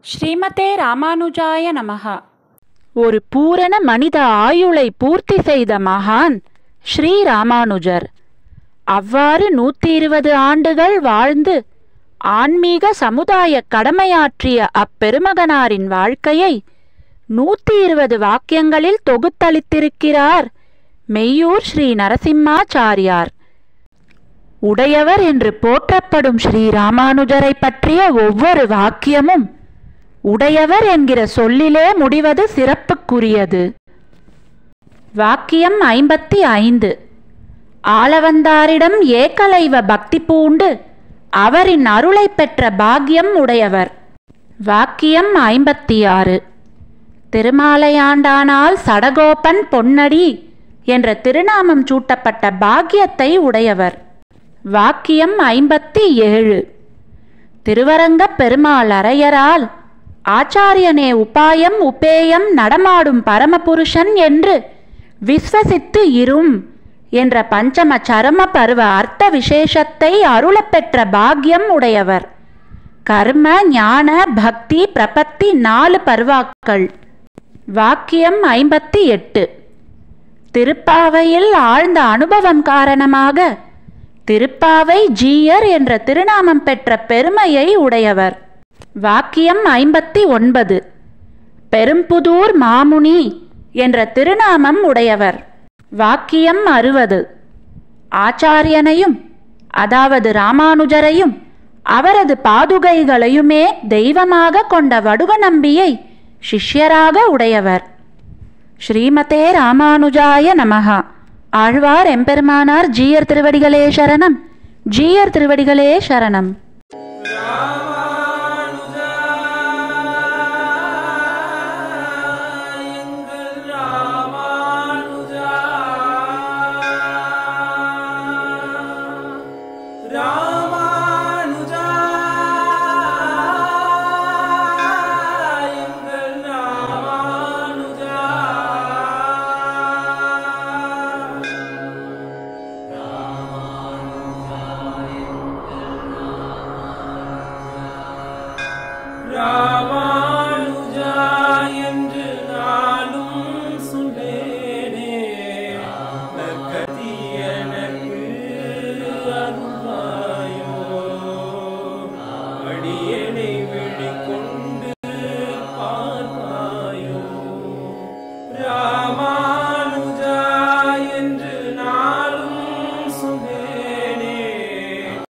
ஸ்ரீமதே ராமானுஜாய நமஹ. ஒரு பூரண மனித ஆயுளை பூர்த்தி செய்த மகான் ஸ்ரீ ராமானுஜர். அவ்வாறு 120 ஆண்டுகள் வாழ்ந்து ஆன்மீக சமுதாய கடமையாற்றிய அப்பெருமகனாரின் வாழ்க்கையை 120 வாக்கியங்களில் தொகுத்தளித்திருக்கிறார் மெய்யூர் ஸ்ரீ நரசிம்மாச்சாரியார். உடையவர் என்று போற்றப்படும் ஸ்ரீ ராமானுஜரை பற்றிய ஒவ்வொரு வாக்கியமும் உடையவர் என்கிற சொல்லிலே முடிவது சிறப்புக்குரியது. வாக்கியம் 55. ஆளவந்தாரிடம் ஏகலைவ பக்தி பூண்டு அவரின் அருளை பெற்ற பாக்கியம் உடையவர். வாக்கியம் 56. திருமாலையாண்டானால் சடகோபன் பொன்னடி என்ற திருநாமம் சூட்டப்பட்ட பாக்கியத்தை உடையவர். வாக்கியம் 57. திருவரங்கப் பெருமாள் அரையரால் ஆச்சாரியனே உபாயம் உபேயம் நடமாடும் பரமபுருஷன் என்று விஸ்வசித்து இரும் என்ற பஞ்சம சரம பருவ அர்த்த விசேஷத்தை அருளப்பெற்ற பாக்கியம் உடையவர். கர்ம ஞான பக்தி பிரபத்தி 4 பருவாக்கள். வாக்கியம் 58. திருப்பாவையில் ஆழ்ந்த அனுபவம் காரணமாக திருப்பாவை ஜீயர் என்ற திருநாமம் பெற்ற பெருமையை உடையவர். வாக்கியம் 59. பெரும்புதூர் மாமுனி என்ற திருநாமம் உடையவர். வாக்கியம் 60. ஆச்சாரியனையும் அதாவது ராமானுஜரையும் அவரது பாதுகைகளையுமே தெய்வமாக கொண்ட வடுகநம்பியை சிஷ்யராக உடையவர். ஸ்ரீமதே ராமானுஜாய நமஹ. ஆழ்வார் எம்பெருமானார் ஜீயர் திருவடிகளே சரணம். ஜீயர் திருவடிகளே சரணம். ராமானுஜா என்று நானும் சொன்னேனே, நற்கதி எனக்கு அருள்வாயோ, அடியேனை விழிக்கொண்டு பார்ப்பாயோ.